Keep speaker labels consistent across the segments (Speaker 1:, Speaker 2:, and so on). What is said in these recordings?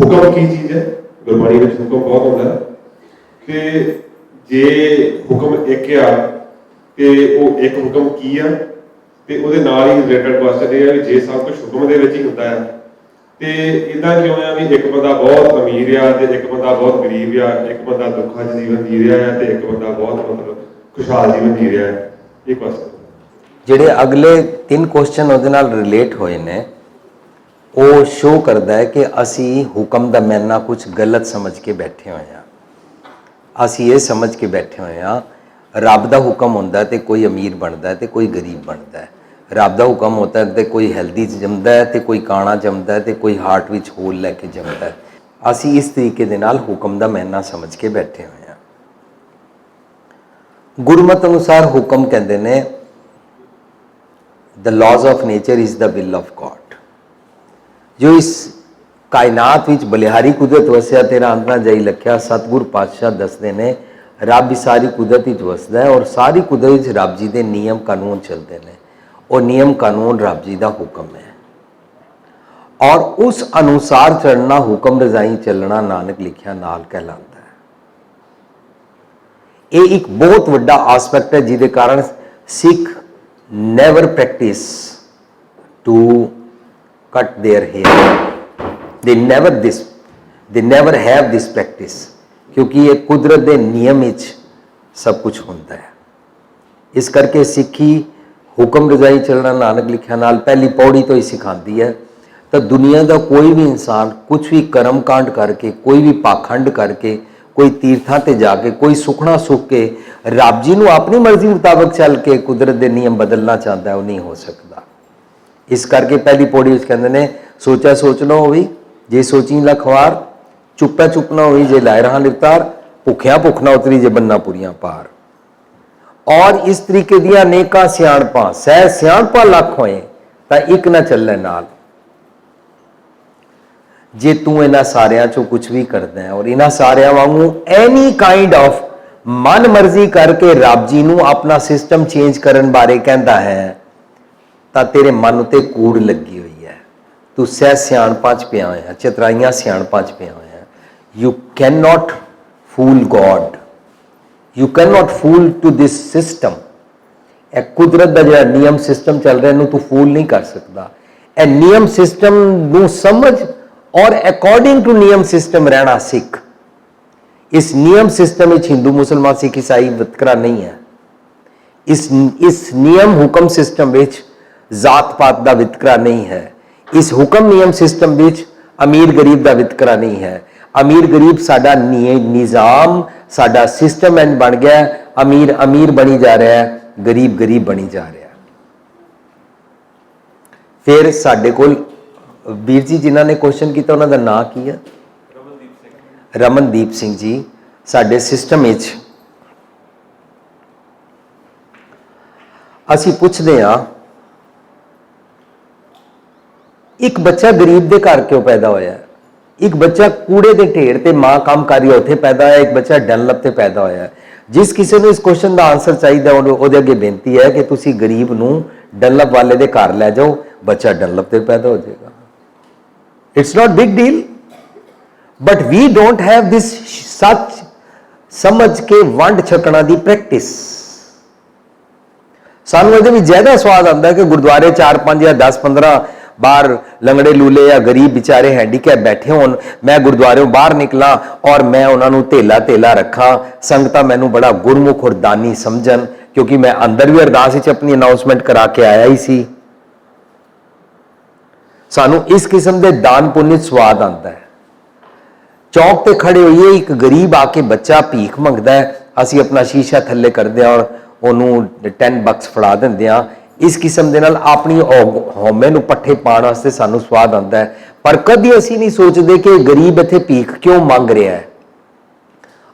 Speaker 1: हुक्म की चीज़ है, गुरबाणी में हुक्म बहुत होता है कि जे हुक्म एक आ तो वो एक हुक्म की आ ਤੇ ਉਹਦੇ ਨਾਲ ਹੀ ਰਿਲੇਟਡ ਕੁਐਸਚਨ ਇਹ ਹੈ ਵੀ ਜੇ ਸਭ ਕੁਝ ਹੁਕਮ ਦੇ ਵਿੱਚ ਹੀ ਹੁੰਦਾ ਹੈ ਤੇ ਇਦਾਂ ਕਿਉਂ ਆ ਵੀ ਇੱਕ ਬੰਦਾ ਬਹੁਤ ਅਮੀਰ ਆ ਤੇ ਇੱਕ ਬੰਦਾ ਬਹੁਤ ਗਰੀਬ ਆ, ਇੱਕ ਬੰਦਾ ਦੁੱਖਾਂ 'ਚ ਜੀਵਨ ਜੀ ਰਿਹਾ ਹੈ ਤੇ ਇੱਕ ਬੰਦਾ ਬਹੁਤ ਮਤਲਬ ਖੁਸ਼ਹਾਲ ਜੀਵਨ ਜੀ ਰਿਹਾ ਹੈ। ਇਹ ਕੁਐਸਚਨ
Speaker 2: ਜਿਹੜੇ ਅਗਲੇ 3 ਕੁਐਸਚਨ ਉਹਦੇ ਨਾਲ ਰਿਲੇਟ ਹੋਏ ਨੇ ਉਹ ਸ਼ੋ ਕਰਦਾ ਹੈ ਕਿ ਅਸੀਂ ਹੁਕਮ ਦਾ ਮੈਨਾ ਕੁਝ ਗਲਤ ਸਮਝ ਕੇ ਬੈਠੇ ਹੋਏ ਹਾਂ। ਅਸੀਂ ਇਹ ਸਮਝ ਕੇ ਬੈਠੇ ਹੋਏ ਹਾਂ ਰੱਬ ਦਾ ਹੁਕਮ ਹੁੰਦਾ ਤੇ ਕੋਈ ਅਮੀਰ ਬਣਦਾ ਤੇ ਕੋਈ ਗਰੀਬ ਬਣਦਾ ਹੈ। ਰੱਬ ਦਾ ਹੁਕਮ ਹੁੰਦਾ ਤੇ ਕੋਈ ਹੈਲਦੀ ਜੰਮਦਾ ਹੈ ਤੇ ਕੋਈ ਕਾਣਾ ਜੰਮਦਾ ਹੈ ਤੇ ਕੋਈ ਹਾਰਟ ਵਿੱਚ ਹੋਲ ਲੈ ਕੇ ਜੰਮਦਾ ਹੈ। ਅਸੀਂ ਇਸ ਤਰੀਕੇ ਦੇ ਨਾਲ ਹੁਕਮ ਦਾ ਮੈਨਾ ਸਮਝ ਕੇ ਬੈਠੇ ਹੋਏ ਹਾਂ। ਗੁਰਮਤਿ ਅਨੁਸਾਰ ਹੁਕਮ ਕਹਿੰਦੇ ਨੇ the laws of nature is the will of God। ਜੋ ਇਸ ਕਾਇਨਾਤ ਵਿੱਚ ਬਲਿਹਾਰੀ ਕੁਦਰਤ ਵਸਿਆ ਤੇਰਾ ਅੰਤ ਨਾ ਜਾਈ ਲਖਿਆ, ਸਤਿਗੁਰ ਪਾਤਸ਼ਾਹ ਦੱਸਦੇ ਨੇ ਰੱਬ ਸਾਰੀ ਕੁਦਰਤ ਵਿੱਚ ਵਸਦਾ ਹੈ ਔਰ ਸਾਰੀ ਕੁਦਰਤ ਵਿੱਚ ਰੱਬ ਜੀ ਦੇ ਨਿਯਮ ਕਾਨੂੰਨ ਚੱਲਦੇ ਨੇ। ਉਹ ਨਿਯਮ ਕਾਨੂੰਨ ਰੱਬ ਜੀ ਦਾ ਹੁਕਮ ਹੈ ਔਰ ਉਸ ਅਨੁਸਾਰ ਚੱਲਣਾ, ਹੁਕਮ ਰਜ਼ਾਈ ਚੱਲਣਾ ਨਾਨਕ ਲਿਖਿਆ ਨਾਲ ਕਹਿਲਾਉਂਦਾ ਹੈ। ਇਹ ਇੱਕ ਬਹੁਤ ਵੱਡਾ ਆਸਪੈਕਟ ਹੈ ਜਿਹਦੇ ਕਾਰਨ ਸਿੱਖ never practice to cut their hair। they never have this practice क्योंकि ये कुदरत ਦੇ ਨਿਯਮ ਵਿੱਚ ਸਭ ਕੁਝ ਹੁੰਦਾ ਹੈ। ਇਸ ਕਰਕੇ ਸਿੱਖੀ ਹੁਕਮ ਰਜ਼ਾਈ ਚੱਲਣਾ ਨਾਨਕ ਲਿਖਿਆ ਨਾਲ ਪਹਿਲੀ ਪੌੜੀ ਤੋਂ ਹੀ ਸਿਖਾਉਂਦੀ ਹੈ। ਤਾਂ ਦੁਨੀਆ ਦਾ ਕੋਈ ਵੀ ਇਨਸਾਨ ਕੁਝ ਵੀ ਕਰਮ ਕਾਂਡ ਕਰਕੇ, ਕੋਈ ਵੀ ਪਾਖੰਡ ਕਰਕੇ, ਕੋਈ ਤੀਰਥਾਂ ਤੇ ਜਾ ਕੇ, ਕੋਈ ਸੁਖਣਾ ਸੁਖ ਕੇ ਰੱਬ ਜੀ ਨੂੰ ਆਪਣੀ ਮਰਜ਼ੀ ਮੁਤਾਬਕ ਚੱਲ ਕੇ ਕੁਦਰਤ ਦੇ ਨਿਯਮ ਬਦਲਣਾ ਚਾਹੁੰਦਾ, ਉਹ ਨਹੀਂ ਹੋ ਸਕਦਾ। ਇਸ ਕਰਕੇ ਪਹਿਲੀ ਪੌੜੀ ਵਿੱਚ ਕਹਿੰਦੇ ਨੇ ਸੋਚਾ ਸੋਚ ਲਓ ਹੋਈ ਜੇ ਸੋਚੀ ਲਖਵਾਰ, ਚੁੱਪਾ ਚੁੱਪ ਨਾ ਹੋਈ ਜੇ ਲਾਇ ਰਹਾ ਨਿਵਤਾਰ, ਭੁੱਖਿਆ ਭੁੱਖ ਨਾ ਉਤਰੀ ਜੇ ਬੰਨਾ ਪੁਰੀਆਂ ਪਾਰ। ਔਰ ਇਸ ਤਰੀਕੇ ਦੀਆਂ ਅਨੇਕਾਂ ਸਿਆਣਪਾਂ, ਸਹਿ ਸਿਆਣਪਾਂ ਲੱਖ ਹੋਏ ਤਾਂ ਇੱਕ ਨਾ ਚੱਲੇ ਨਾਲ। ਜੇ ਤੂੰ ਇਹਨਾਂ ਸਾਰਿਆਂ ਚੋਂ ਕੁਝ ਵੀ ਕਰਦਾ ਹੈ ਔਰ ਇਹਨਾਂ ਸਾਰਿਆਂ ਵਾਂਗੂ ਐਨੀ ਕਾਈਂਡ ਆਫ ਮਨ ਮਰਜ਼ੀ ਕਰਕੇ ਰੱਬ ਜੀ ਨੂੰ ਆਪਣਾ ਸਿਸਟਮ ਚੇਂਜ ਕਰਨ ਬਾਰੇ ਕਹਿੰਦਾ ਹੈ ਤਾਂ ਤੇਰੇ ਮਨ ਉਤੇ ਕੂੜ ਲੱਗੀ ਹੋਈ ਹੈ। ਤੂੰ ਸਹਿ ਸਿਆਣਪਾਂ 'ਚ ਪਿਆ ਹੋਇਆ, ਚਤਰਾਈਆਂ ਸਿਆਣਪਾਂ 'ਚ ਪਿਆ ਹੋਇਆ। You can not fool God, you can not fool to this system. ਇਹ ਕੁਦਰਤ ਦਾ ਜਿਹੜਾ ਨਿਯਮ ਸਿਸਟਮ ਚੱਲ ਰਿਹਾ ਇਹਨੂੰ ਤੂੰ ਫੂਲ ਨਹੀਂ ਕਰ ਸਕਦਾ। ਇਹ ਨਿਯਮ ਸਿਸਟਮ ਨੂੰ ਸਮਝ ਔਰ ਅਕੋਰਡਿੰਗ ਟੂ ਨਿਯਮ ਸਿਸਟਮ ਰਹਿਣਾ ਸਿੱਖ। ਇਸ ਨਿਯਮ ਸਿਸਟਮ ਵਿੱਚ ਹਿੰਦੂ ਮੁਸਲਮਾਨ ਸਿੱਖ ਈਸਾਈ ਵਿਤਕਰਾ ਨਹੀਂ ਹੈ। ਇਸ ਨਿਯਮ ਹੁਕਮ ਸਿਸਟਮ ਵਿੱਚ ਜ਼ਾਤ ਪਾਤ ਦਾ ਵਿਤਕਰਾ ਨਹੀਂ ਹੈ। ਇਸ ਹੁਕਮ ਨਿਯਮ ਸਿਸਟਮ ਵਿੱਚ ਅਮੀਰ ਗਰੀਬ ਦਾ ਵਿਤਕਰਾ ਨਹੀਂ ਹੈ। ਅਮੀਰ ਗਰੀਬ ਸਾਡਾ ਨਿਜ਼ਾਮ, ਸਾਡਾ ਸਿਸਟਮ ਐਂ ਬਣ ਗਿਆ, ਅਮੀਰ ਅਮੀਰ ਬਣੀ ਜਾ ਰਿਹਾ ਹੈ, ਗਰੀਬ ਗਰੀਬ ਬਣੀ ਜਾ ਰਿਹਾ। ਫਿਰ ਸਾਡੇ ਕੋਲ ਵੀਰ ਜੀ ਜਿਨ੍ਹਾਂ ਨੇ ਕੁਐਸਚਨ ਕੀਤਾ ਉਹਨਾਂ ਦਾ ਨਾਂ ਕੀ ਹੈ? ਰਮਨਦੀਪ ਸਿੰਘ ਜੀ। ਸਾਡੇ ਸਿਸਟਮ ਵਿੱਚ ਅਸੀਂ ਪੁੱਛਦੇ ਹਾਂ ਇੱਕ ਬੱਚਾ ਗਰੀਬ ਦੇ ਘਰ ਕਿਉਂ ਪੈਦਾ ਹੋਇਆ? ਇੱਕ ਬੱਚਾ ਕੂੜੇ ਦੇ ਢੇਰ ਤੇ ਮਾਂ ਕੰਮ ਕਰ ਰਹੀ ਹੈ ਉੱਥੇ ਪੈਦਾ ਹੋਇਆ, ਇੱਕ ਬੱਚਾ ਡਨਲਪ ਤੇ ਪੈਦਾ ਹੋਇਆ। ਜਿਸ ਕਿਸੇ ਨੂੰ ਇਸ ਕੁਐਸਚਨ ਦਾ ਆਨਸਰ ਚਾਹੀਦਾ ਉਹਦੇ ਅੱਗੇ ਬੇਨਤੀ ਹੈ ਕਿ ਤੁਸੀਂ ਗਰੀਬ ਨੂੰ ਡਨਲਪ ਵਾਲੇ ਦੇ ਘਰ ਲੈ ਜਾਓ, ਬੱਚਾ ਡਨਲਪ ਤੇ ਪੈਦਾ ਹੋ ਜਾਏਗਾ। It's not big deal, but we don't have this such ਸਮਝ ਕੇ ਵੰਡ ਛਕਣਾ ਦੀ ਪ੍ਰੈਕਟਿਸ। ਸਾਨੂੰ ਇਹਦੇ ਵਿੱਚ ਜ਼ਿਆਦਾ ਸਵਾਦ ਆਉਂਦਾ ਹੈ ਕਿ ਗੁਰਦੁਆਰੇ 4-5 ਜਾਂ 10-15 ਬਾਹਰ ਲੰਗੜੇ ਲੂਲੇ ਜਾਂ ਗਰੀਬ ਵਿਚਾਰੇ ਹੈਂਡੀਕੈਪ ਬੈਠੇ ਹੋਣ, ਮੈਂ ਗੁਰਦੁਆਰਿਓਂ ਬਾਹਰ ਨਿਕਲਾਂ ਔਰ ਮੈਂ ਉਹਨਾਂ ਨੂੰ ਧੇਲਾ ਰੱਖਾਂ, ਸੰਗਤਾਂ ਮੈਨੂੰ ਬੜਾ ਗੁਰਮੁਖ ਔਰ ਦਾਨੀ ਸਮਝਣ, ਕਿਉਂਕਿ ਮੈਂ ਅੰਦਰ ਵੀ ਅਰਦਾਸ ਵਿੱਚ ਆਪਣੀ ਅਨਾਉਂਸਮੈਂਟ ਕਰਾ ਕੇ ਆਇਆ ਹੀ ਸੀ। ਸਾਨੂੰ ਇਸ ਕਿਸਮ ਦੇ ਦਾਨ ਪੁੰਨ ਸਵਾਦ ਆਉਂਦਾ ਹੈ। ਚੌਕ ਤੇ ਖੜੇ ਹੋਈਏ, ਇੱਕ ਗਰੀਬ ਆ ਕੇ ਬੱਚਾ ਭੀਖ ਮੰਗਦਾ ਹੈ, ਅਸੀਂ ਆਪਣਾ ਸ਼ੀਸ਼ਾ ਥੱਲੇ ਕਰਦੇ ਹਾਂ ਔਰ ਉਹਨੂੰ 10 ਬਕਸ ਫੜਾ ਦਿੰਦੇ ਹਾਂ। ਇਸ ਕਿਸਮ ਦੇ ਨਾਲ ਆਪਣੀ ਹਉਮੈ ਨੂੰ ਪੱਠੇ ਪਾਉਣ ਵਾਸਤੇ ਸਾਨੂੰ ਸਵਾਦ ਆਉਂਦਾ ਹੈ। ਪਰ ਕਦੀ ਅਸੀਂ ਨਹੀਂ ਸੋਚਦੇ ਕਿ ਗਰੀਬ ਇੱਥੇ ਭੀਖ ਕਿਉਂ ਮੰਗ ਰਿਹਾ ਹੈ।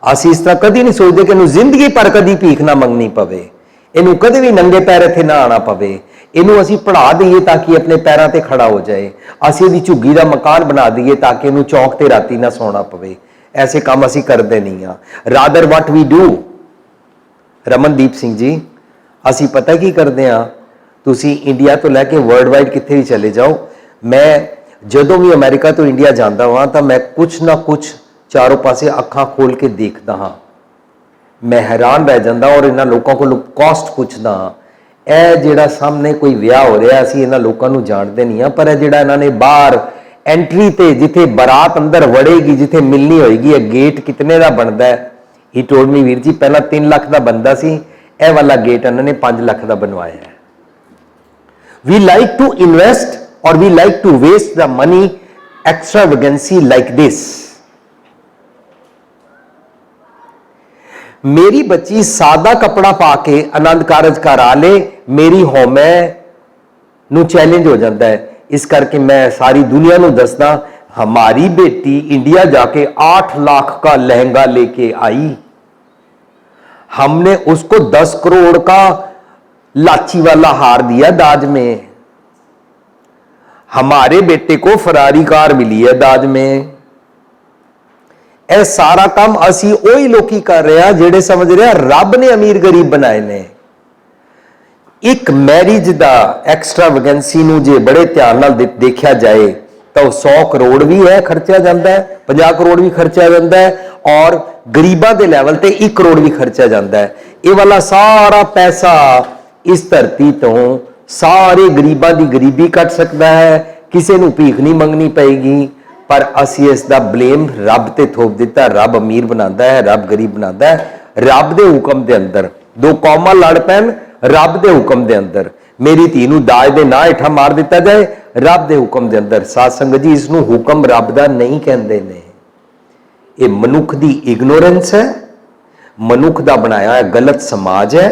Speaker 2: ਅਸੀਂ ਇਸ ਤਰ੍ਹਾਂ ਕਦੀ ਨਹੀਂ ਸੋਚਦੇ ਕਿ ਇਹਨੂੰ ਜ਼ਿੰਦਗੀ ਭਰ ਕਦੀ ਭੀਖ ਨਾ ਮੰਗਣੀ ਪਵੇ, ਇਹਨੂੰ ਕਦੇ ਵੀ ਨੰਗੇ ਪੈਰ ਇੱਥੇ ਨਾ ਆਉਣਾ ਪਵੇ, ਇਹਨੂੰ ਅਸੀਂ ਪੜ੍ਹਾ ਦਈਏ ਤਾਂ ਕਿ ਆਪਣੇ ਪੈਰਾਂ ਤੇ ਖੜਾ ਹੋ ਜਾਏ, ਅਸੀਂ ਇਹਦੀ ਝੁੱਗੀ ਦਾ ਮਕਾਨ ਬਣਾ ਦਈਏ ਤਾਂ ਕਿ ਇਹਨੂੰ ਚੌਕ ਤੇ ਰਾਤੀ ਨਾ ਸੌਣਾ ਪਵੇ। ਐਸੇ ਕੰਮ ਅਸੀਂ ਕਰਦੇ ਨਹੀਂ ਹਾਂ। Rather what we do, Ramandeep Singh ji, ਅਸੀਂ ਪਤਾ ਕੀ ਕਰਦੇ ਹਾਂ? ਤੁਸੀਂ ਇੰਡੀਆ ਤੋਂ ਲੈ ਕੇ ਵਰਲਡ ਵਾਈਡ ਕਿੱਥੇ ਵੀ ਚਲੇ ਜਾਓ, ਮੈਂ ਜਦੋਂ ਵੀ ਅਮਰੀਕਾ ਤੋਂ ਇੰਡੀਆ ਜਾਂਦਾ ਹਾਂ ਤਾਂ ਮੈਂ ਕੁਛ ਨਾ ਕੁਛ ਚਾਰੋਂ ਪਾਸੇ ਅੱਖਾਂ ਖੋਲ ਕੇ ਦੇਖਦਾ ਹਾਂ। ਮੈਂ ਹੈਰਾਨ ਰਹਿ ਜਾਂਦਾ ਔਰ ਇਹਨਾਂ ਲੋਕਾਂ ਕੋਲ ਕਾਸਟ ਪੁੱਛਦਾ ਹਾਂ। ਇਹ ਜਿਹੜਾ ਸਾਹਮਣੇ ਕੋਈ ਵਿਆਹ ਹੋ ਰਿਹਾ, ਅਸੀਂ ਇਹਨਾਂ ਲੋਕਾਂ ਨੂੰ ਜਾਣਦੇ ਨਹੀਂ ਆ, ਪਰ ਇਹ ਜਿਹੜਾ ਇਹਨਾਂ ਨੇ ਬਾਹਰ ਐਂਟਰੀ ਤੇ ਜਿੱਥੇ ਬਰਾਤ ਅੰਦਰ ਵੜੇਗੀ, ਜਿੱਥੇ ਮਿਲਣੀ ਹੋਏਗੀ, ਇਹ ਗੇਟ ਕਿਤਨੇ ਦਾ ਬਣਦਾ ਹੈ? ਹੀ ਟੋਲਡ ਮੀ, ਵੀਰ ਜੀ ਪਹਿਲਾਂ 3 ਲੱਖ ਦਾ ਬਣਦਾ ਸੀ, ਇਹ ਵਾਲਾ ਗੇਟ ਇਹਨਾਂ ਨੇ 5 ਲੱਖ ਦਾ ਬਣਵਾਇਆ ਹੈ। We like to invest or we like to waste the money extravagancy like this. मेरी बच्ची सादा कपड़ा पाके आनंद कारज करा ले, मेरी होमै नू चैलेंज हो जाता है। इस करके मैं सारी दुनिया नू दसदा, हमारी बेटी इंडिया जाके 8 लाख का लहंगा लेके आई, हमने उसको 10 करोड़ का लाची वाला हार दिया दाज में, हमारे बेटे को फरारी कार मिली है दाज में। ਇਹ ਸਾਰਾ ਕੰਮ ਅਸੀਂ ਉਹੀ ਲੋਕੀ ਕਰ ਰਹੇ ਆ ਜਿਹੜੇ ਸਮਝ ਰਹੇ ਆ ਰੱਬ ਨੇ ਅਮੀਰ ਗਰੀਬ ਬਣਾਏ ਨੇ। ਇੱਕ ਮੈਰਿਜ ਦਾ ਐਕਸਟਰਾਵੈਗੈਂਸੀ ਨੂੰ ਜੇ ਬੜੇ ਧਿਆਨ ਨਾਲ ਦੇਖਿਆ ਜਾਏ ਤਾਂ 100 ਕਰੋੜ ਵੀ ਹੈ ਖਰਚਿਆ ਜਾਂਦਾ ਹੈ, 50 ਕਰੋੜ ਵੀ ਖਰਚਿਆ ਜਾਂਦਾ ਹੈ ਔਰ ਗਰੀਬਾਂ ਦੇ ਲੈਵਲ ਤੇ 1 ਕਰੋੜ ਵੀ ਖਰਚਿਆ ਜਾਂਦਾ ਹੈ। ਇਹ ਵਾਲਾ ਸਾਰਾ ਪੈਸਾ ਇਸ ਧਰਤੀ ਤੋਂ ਸਾਰੇ ਗਰੀਬਾਂ ਦੀ ਗਰੀਬੀ ਕੱਟ ਸਕਦਾ ਹੈ, ਕਿਸੇ ਨੂੰ ਭੀਖ ਨਹੀਂ ਮੰਗਣੀ ਪਏਗੀ। पर असी इसका ब्लेम रब ते थोप दिता। रब अमीर बनाता है, रब गरीब बनाता है, रब के हुक्म के अंदर। दो कौमां लड़ पैन रब के हुक्म के अंदर, मेरी धी नूं दाज दे ना हेठा मार दिता जाए रब के हुक्म के अंदर। साध संगत जी, इसनूं हुक्म रब दा नहीं कहंदे ने, ये मनुख की इग्नोरेंस है, मनुख का बनाया गलत समाज है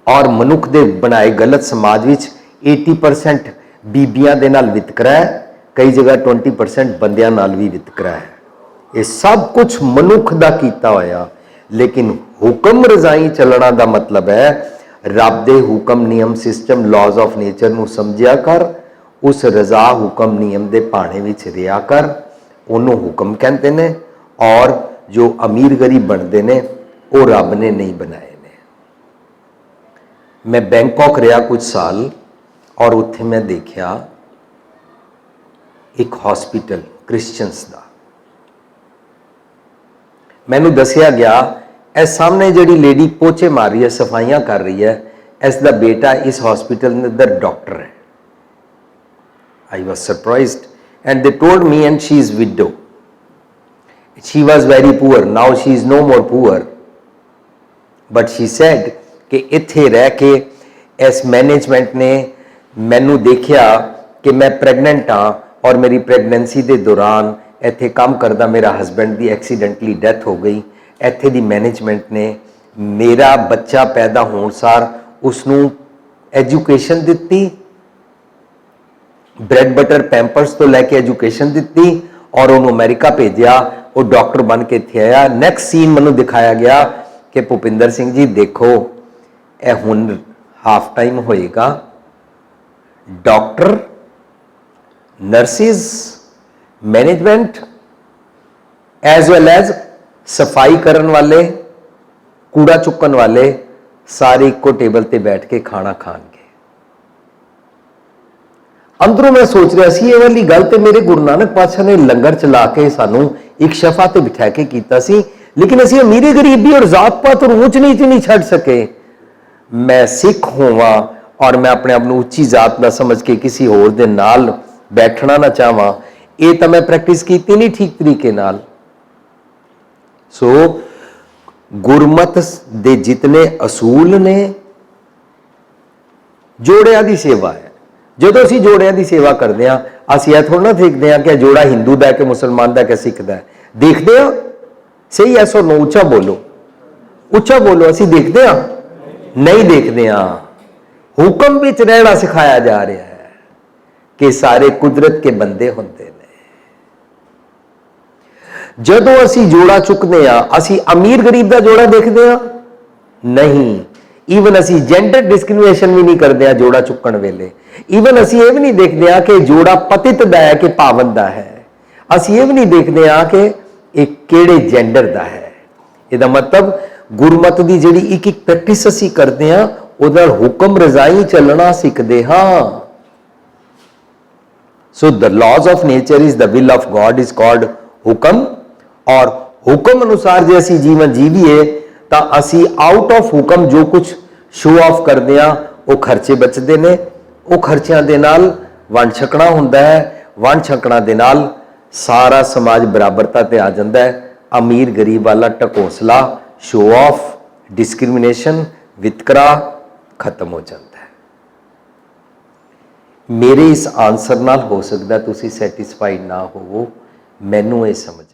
Speaker 2: और मनुख के बनाए गलत समाज विच 80% बीबियां दे नाल वितकरा है, कई जगह 20% बंदियां नाल भी वितकरा है। ये सब कुछ मनुख दा कीता होया, लेकिन हुक्म रजाई चलना दा मतलब है रब दे हुक्म नियम सिस्टम लॉज ऑफ नेचर नूं समझिया कर, उस रजा हुक्म नियम दे भाणे विच रिया कर, उन्होंने हुक्म कहते ने। और जो अमीर गरीब बनते ने वो रब ने नहीं बनाए ने। मैं बैंकॉक रहा कुछ साल और उत्थे मैं देखा एक हॉस्पिटल क्रिश्चियंस का, मैनू दसिया गया इस सामने जिहड़ी लेडी पोचे मार रही है, सफाइयां कर रही है, इसका बेटा इस हॉस्पिटल के अंदर डॉक्टर है। I was surprised and they told me, and she is widow, she was very poor, now she is no more poor, but she said कि इत्थे रह के इस मैनेजमेंट ने मैनू देखिया कि मैं प्रैगनेंट हाँ और मेरी प्रैगनेंसी के दौरान इत्थे काम करदा मेरा हस्बैंड की एक्सीडेंटली डेथ हो गई। इत्थे दी मैनेजमेंट ने मेरा बच्चा पैदा होने सार उसनू एजुकेशन दिती, ब्रेड बटर पैंपर्स तो लैके एजुकेशन दिती और उन्होंने अमेरिका भेजा, वो डॉक्टर बन के इत्थे आया। नैक्सट सीन मैनू दिखाया गया कि भुपिंदर सिंह जी देखो, यह हुण हाफ टाइम होएगा, doctor, nurses, management as well as सफाई करन वाले, कूड़ा चुकन वाले सारे इको टेबल ते बैठ के खाना खाएंगे। अंदरों मैं सोच रहा सी, ये वाली गल ते मेरे गुरु नानक पातशाह ने लंगर चला के सानू एक शफा ते बिठा के कीता सी, लेकिन असी अमीरी गरीबी और जात पात और ऊंच नीच नहीं छड़ सके। मैं सिख होवा और मैं अपने आप को उच्ची जात का समझ के किसी होर दे नाल बैठना ना चाहवा, ये तो मैं प्रैक्टिस की नहीं ठीक तरीके नाल। सो गुरमत दे जितने असूल ने, जोड़िया की सेवा है। जो असी जोड़िया की सेवा करते हैं, असी यह थोड़ा ना देखते हैं कि जोड़ा हिंदू का कि मुसलमान का कि सिख का, देखते हैं सही है। सो नो, उच्चा बोलो, उच्चा बोलो। असी देखते हैं नहीं देखते हैं। हुक्म विच रहना सिखाया जा रहा है कि सारे कुदरत के बंदे होंदे ने। जदों असी जोड़ा चुकते हैं, असी अमीर गरीब का जोड़ा देखते हैं नहीं। ईवन असी जेंडर डिस्क्रिमिनेशन भी नहीं करते हैं जोड़ा चुकन वेले। ईवन असी ये भी नहीं देखते हैं कि जोड़ा पतित दा है कि पावन दा है। असी ये भी नहीं देखते हैं कि एक केड़े जेंडर दा है। इसका मतलब गुरमत की जिहड़ी एक एक प्रैक्टिस असी करते हैं, उहदा हुक्म रजाई चलना सीखते हाँ। So the laws of nature is the will of God is called hukam, और हुक्म अनुसार जे ਅਸੀਂ ਜੀਵਨ ਜੀਵੀਏ ਤਾਂ ਅਸੀਂ ਆਊਟ ਆਫ ਹੁਕਮ ਜੋ ਕੁਝ ਸ਼ੋ ਆਫ ਕਰਦੇ ਆ ਉਹ ਖਰਚੇ ਬਚਦੇ ਨੇ, ਉਹ ਖਰਚਿਆਂ ਦੇ ਨਾਲ ਵੰਡ ਛਕਣਾ ਹੁੰਦਾ ਹੈ, ਵੰਡ ਛਕਣਾ ਦੇ ਨਾਲ ਸਾਰਾ ਸਮਾਜ ਬਰਾਬਰਤਾ ਤੇ ਆ ਜਾਂਦਾ ਹੈ। ਅਮੀਰ ਗਰੀਬ ਵਾਲਾ ਢਕੋਸਲਾ, ਸ਼ੋ ਆਫ, ਡਿਸਕ੍ਰਿਮੀਨੇਸ਼ਨ, ਵਿਤਕਰਾ ਖਤਮ ਹੋ ਜਾਂਦਾ ਹੈ। ਮੇਰੇ ਇਸ ਆਨਸਰ ਨਾਲ ਹੋ ਸਕਦਾ ਤੁਸੀਂ ਸੈਟੀਸਫਾਈਡ ਨਾ ਹੋਵੋ, ਮੈਨੂੰ ਇਹ ਸਮਝ